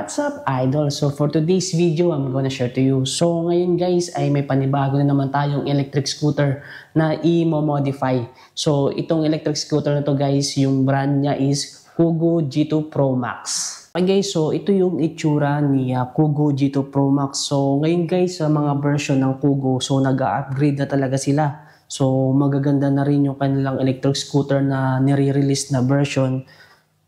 What's up, idol? So for today's video, I'm gonna share to you. So ngayon guys ay may panibago na naman tayong electric scooter na i-modify. So itong electric scooter na to guys, yung brand niya is Kugo G2 Pro Max. Okay guys, so ito yung itsura ni Kugo G2 Pro Max. So ngayon guys, sa mga version ng Kugo, so nag-upgrade na talaga sila. So magaganda na rin yung kanilang electric scooter na nire-release na version.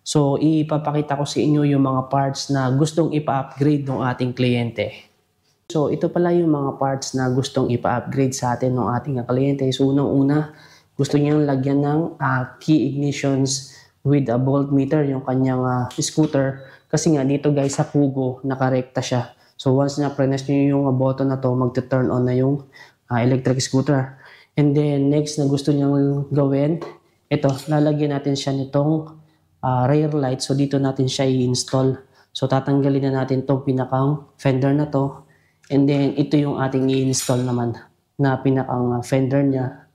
So, ipapakita ko sa inyo yung mga parts na gustong ipa-upgrade ng ating kliyente. So, ito pala yung mga parts na gustong ipa-upgrade sa atin ng ating kliyente. So, unang-una, gusto niyang lagyan ng key ignitions with a voltmeter yung kanyang scooter. Kasi nga dito guys sa Kugo, nakarekta siya. So, once na press niyo yung button na to, magte-turn on na yung electric scooter. And then, next na gusto niyang gawin, ito, lalagyan natin siya nitong rear light. So dito natin siya i-install. So tatanggalin na natin itong pinakang fender na to. And then ito yung ating i-install naman na pinakang fender niya.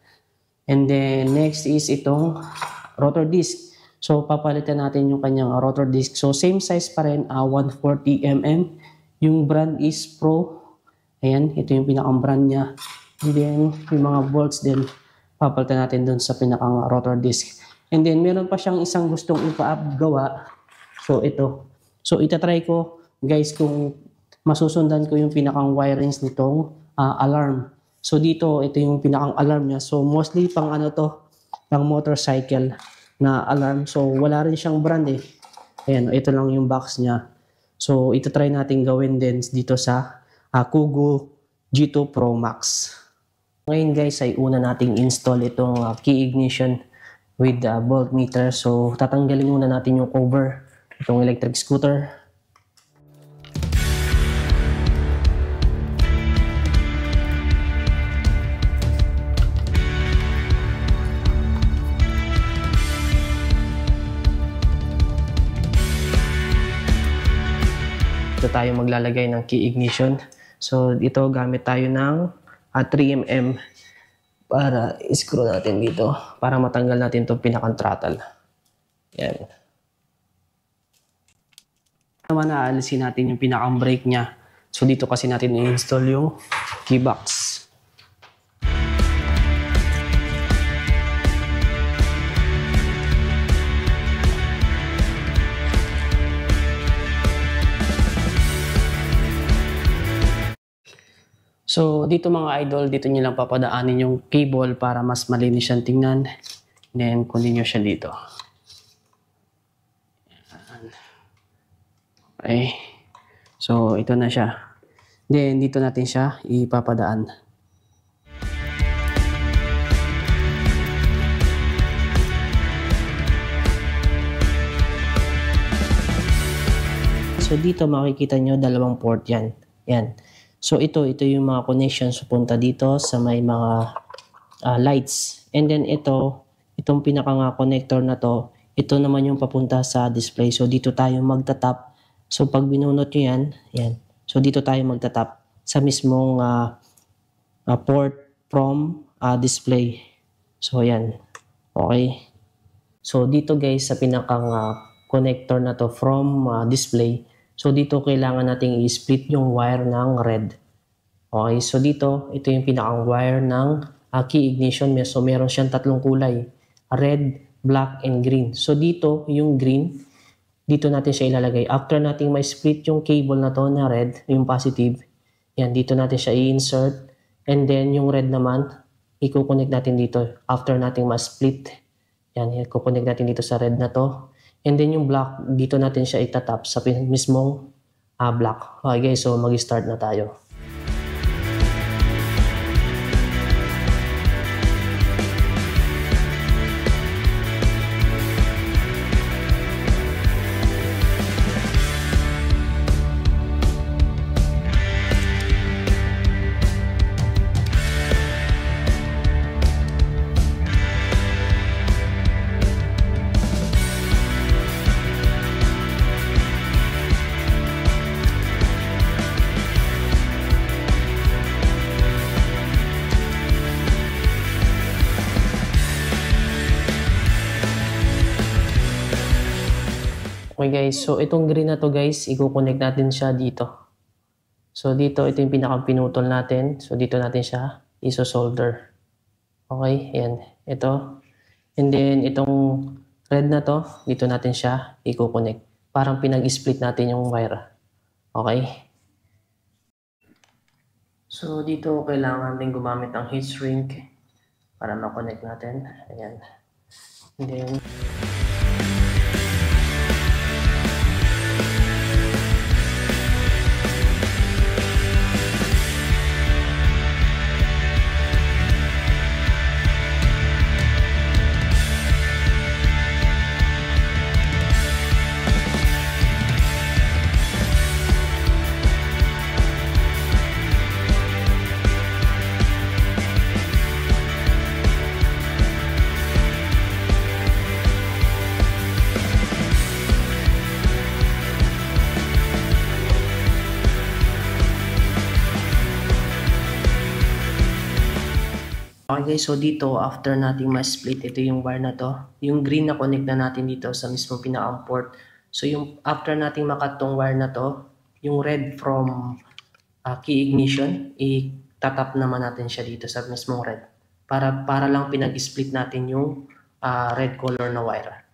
And then next is itong rotor disc. So papalitan natin yung kanyang rotor disc. So same size pa rin, 140mm. Yung brand is Pro. Ayan, ito yung pinakang brand niya. And then yung mga bolts din, papalitan natin dun sa pinakang rotor disc. And then, meron pa siyang isang gustong ipa-up gawa. So, ito. So, itatry ko, guys, kung masusundan ko yung pinakang wirings nitong alarm. So, dito, ito yung pinakang alarm niya. So, mostly pang ano to, pang motorcycle na alarm. So, wala rin siyang brand eh. Ayan, ito lang yung box niya. So, itatry natin gawin din dito sa Kugo G2 Pro Max. Ngayon, guys, ay una nating install itong key ignition with the voltmeter. So, tatanggalin muna natin yung cover itong electric scooter. Ito tayo maglalagay ng key ignition. So, ito gamit tayo ng 3mm. Para i-screw natin dito para matanggal natin itong pinakang throttle. Yan. Naman naalisin natin yung pinakang brake niya. So dito kasi natin i-install yung key box. So, dito mga idol, dito nyo lang papadaanin yung cable para mas malinis siyang tingnan. Then, kunin nyo siya dito. Okay. So, ito na siya. Then, dito natin siya ipapadaan. So, dito makikita nyo dalawang port yan. Yan. So ito yung mga connections punta dito sa may mga lights. And then itong pinaka connector na to, ito naman yung papunta sa display. So dito tayo magtatap. So pag binunot nyo yan. So dito tayo magtatap sa mismong port from display. So yan. Okay. So dito guys sa pinakang connector na to from display. So dito kailangan nating i-split yung wire ng red. Okay, so dito, ito yung pinakang wire ng key ignition. So meron siyang tatlong kulay. Red, black, and green. So dito, yung green, dito natin siya ilalagay. After nating may split yung cable na to na red, yung positive, yan, dito natin siya i-insert. And then yung red naman, i-connect natin dito. After nating ma-split, yan, i-connect natin dito sa red na to. And then yung black, dito natin siya itatap sa mismong black. Okay guys, so mag-start na tayo. Okay guys, so itong green na to guys, i-connect natin siya dito. So dito, ito yung pinakang pinutol natin. So dito natin siya iso-solder. Okay, yan. Ito. And then itong red na to, dito natin siya i-connect. Parang pinag-split natin yung wire. Okay. So dito, kailangan natin gumamit ng heat shrink para ma-connect natin. Ayan. And then, okay guys, so dito after nating ma-split ito yung wire na to, yung green na connect na natin dito sa mismong pinakang port. So yung after nating makat tong wire na to, yung red from key ignition, itatap naman natin siya dito sa mismong red. Para lang pinag-split natin yung red color na wire.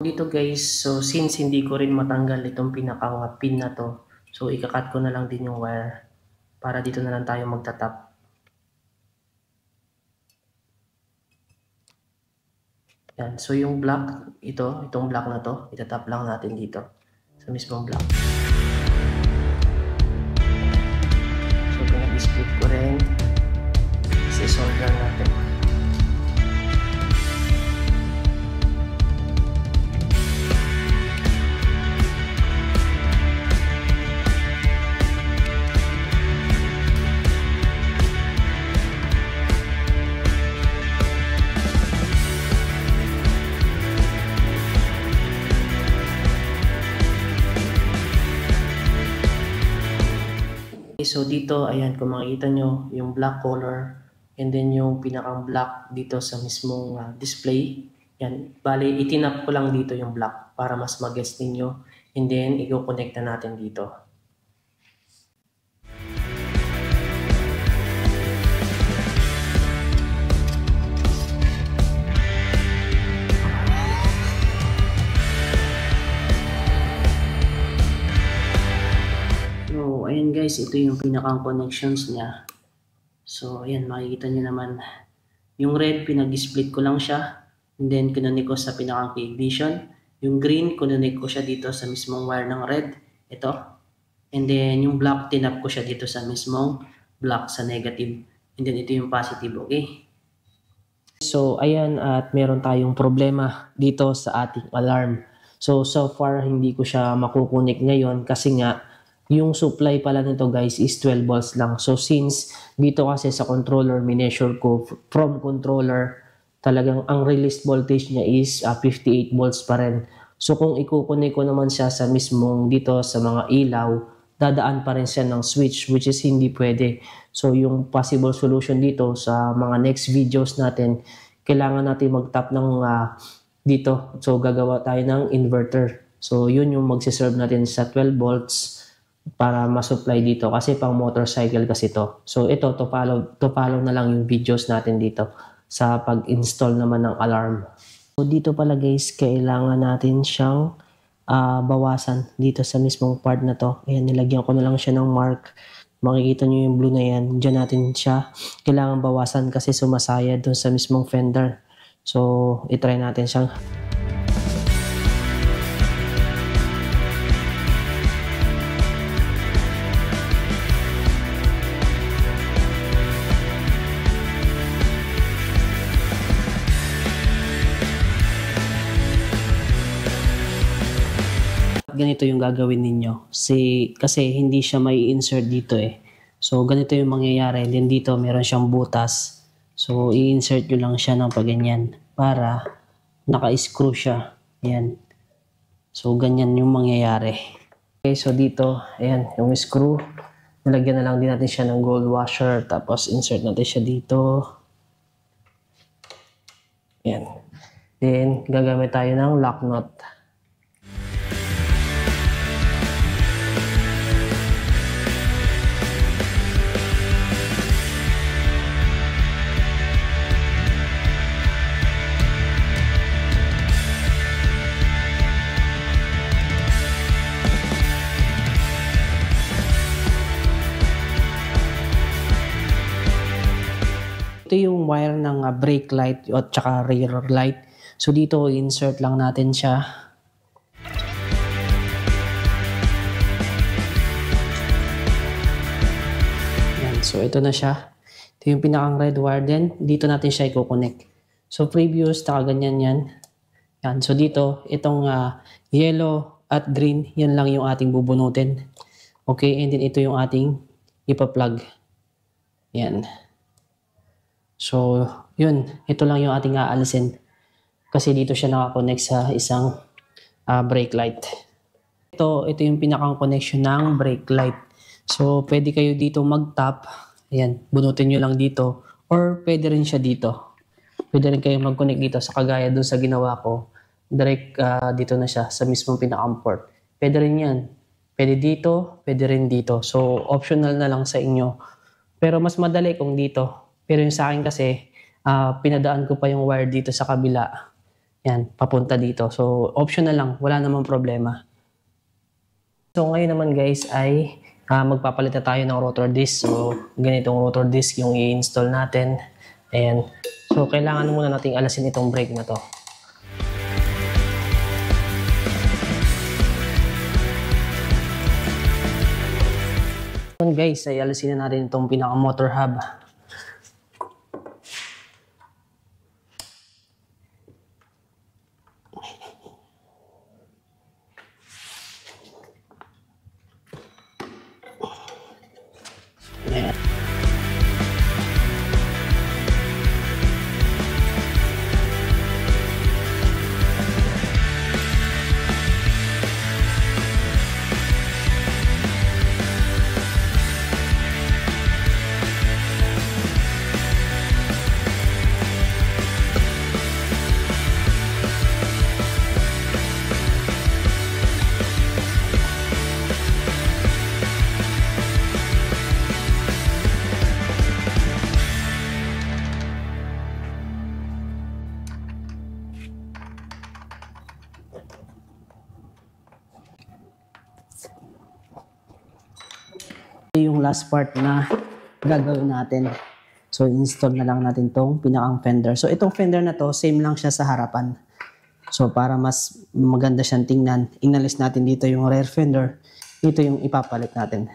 Dito guys, so since hindi ko rin matanggal itong pinakang pin na to, so ikakat ko na lang din yung wire para dito na lang tayo magtatap. Yan, so yung block, itong block na to, itatap lang natin dito sa mismong block. So pinag-split ko rin, isi-solder natin. So dito, ayan, kung makikita nyo, yung black color and then yung pinakang black dito sa mismong display. Yan, bali, itinap ko lang dito yung black para mas mag-guess ninyo and then i-connect na natin dito. So, ayan guys, ito yung pinakang connections niya. So, ayan, makikita nyo naman. Yung red, pinag-split ko lang siya. And then, kinunik ko sa pinakang key ignition. Yung green, kinunik ko siya dito sa mismong wire ng red. Ito. And then, yung black, tinap ko siya dito sa mismong black sa negative. And then, ito yung positive, okay? So, ayan, at meron tayong problema dito sa ating alarm. So far, hindi ko siya makukunik ngayon kasi nga, yung supply pala nito guys is 12 volts lang. So since dito kasi sa controller, mineasure ko from controller, talagang ang released voltage niya is 58 volts pa rin. So kung ikukunik ko naman siya sa mismong dito sa mga ilaw, dadaan pa rin siya ng switch which is hindi pwede. So yung possible solution dito sa mga next videos natin, kailangan natin mag-tap ng dito. So gagawa tayo ng inverter. So yun yung magsiserve natin sa 12 volts para ma-supply dito kasi pang motorcycle kasi to. So ito, to follow na lang yung videos natin dito sa pag-install naman ng alarm. So dito pala guys, kailangan natin siyang bawasan dito sa mismong part na to. Ayan, nilagyan ko na lang siya ng mark. Makikita nyo yung blue na yan. Diyan natin siya kailangan bawasan kasi sumasayad dun sa mismong fender. So itry natin siyang ganito yung gagawin ninyo. Kasi hindi siya may insert dito eh. So ganito yung mangyayari. Then dito meron siyang butas. So, i-insert nyo lang siya ng paganyan para naka-screw siya. Ayan. So, ganyan yung mangyayari. Okay, so dito, ayan, yung screw. Nalagyan na lang din natin siya ng gold washer. Tapos, insert natin siya dito. Ayan. Then, gagamit tayo ng lock nut. Ito yung wire ng brake light at saka rear light. So dito, insert lang natin siya. Yan. So ito na siya. Ito yung pinakang red wire din. Dito natin siya i-connect. So previous, ganyan yan. Yan. So dito, itong yellow at green, yan lang yung ating bubunutin. Okay, and then ito yung ating ipa-plug. Yan. So, yun. Ito lang yung ating aalisin. Kasi dito siya nakakonect sa isang brake light. Ito yung pinakang connection ng brake light. So, pwede kayo dito mag-tap. Ayan, bunutin nyo lang dito. Or pwede rin siya dito. Pwede rin kayo mag-connect dito sa kagaya doon sa ginawa ko. Direct dito na siya sa mismong pinakang port. Pwede rin yan. Pwede dito, pwede rin dito. So, optional na lang sa inyo. Pero mas madali kung dito. Pero yung sa akin kasi, pinadaan ko pa yung wire dito sa kabila. Yan, papunta dito. So, optional lang. Wala namang problema. So, ngayon naman guys ay magpapalit na tayo ng rotor disc. So, ganitong rotor disc yung i-install natin. Ayan. So, kailangan muna nating alasin itong brake na to. So, guys, ay alasin na natin itong pinaka-motor hub. Yung last part na gagawin natin. So, install na lang natin tong pinakang fender. So, itong fender na to, same lang siya sa harapan. So, para mas maganda siyang tingnan, inalis natin dito yung rear fender. Dito yung ipapalit natin.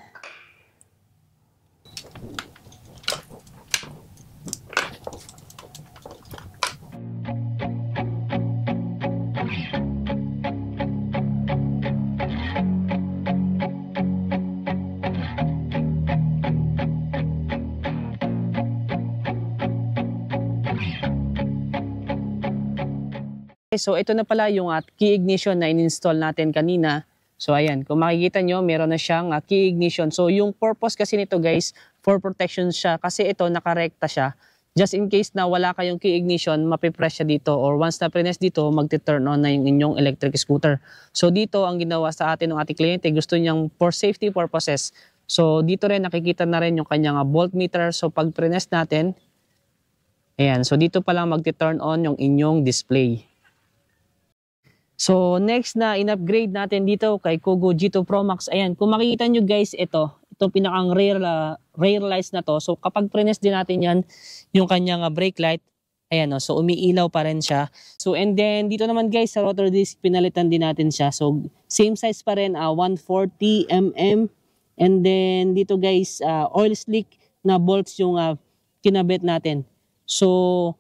So ito na pala yung key ignition na in-install natin kanina. So ayan, kung makikita nyo, meron na siyang key ignition. So yung purpose kasi nito guys, for protection siya. Kasi ito, nakarekta siya. Just in case na wala kayong key ignition, mapipress siya dito. Or once na press dito, magti-turn on na yung inyong electric scooter. So dito, ang ginawa sa atin ng ating kliyente, gusto niyang for safety purposes. So dito rin, nakikita na rin yung kanyang voltmeter. So pag press natin, ayan, so dito pa lang magti-turn on yung inyong display. So next na in-upgrade natin dito kay Kugo G2 Pro Max. Ayan, kung makikita nyo guys, itong pinakang rear lights na to. So kapag press din natin yan, yung kanyang brake light, ayan o, so umiilaw pa rin siya. So and then dito naman guys, sa rotor disc, pinalitan din natin siya. So same size pa rin, 140 mm. And then dito guys, oil slick na bolts yung kinabit natin. So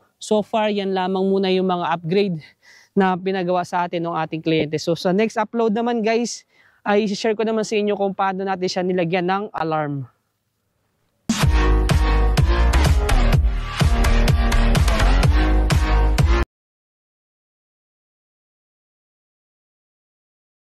far yan lamang muna yung mga upgrade na pinagawa sa atin ng ating kliyente. So sa next upload naman guys, ay share ko naman sa inyo kung paano natin siya nilagyan ng alarm.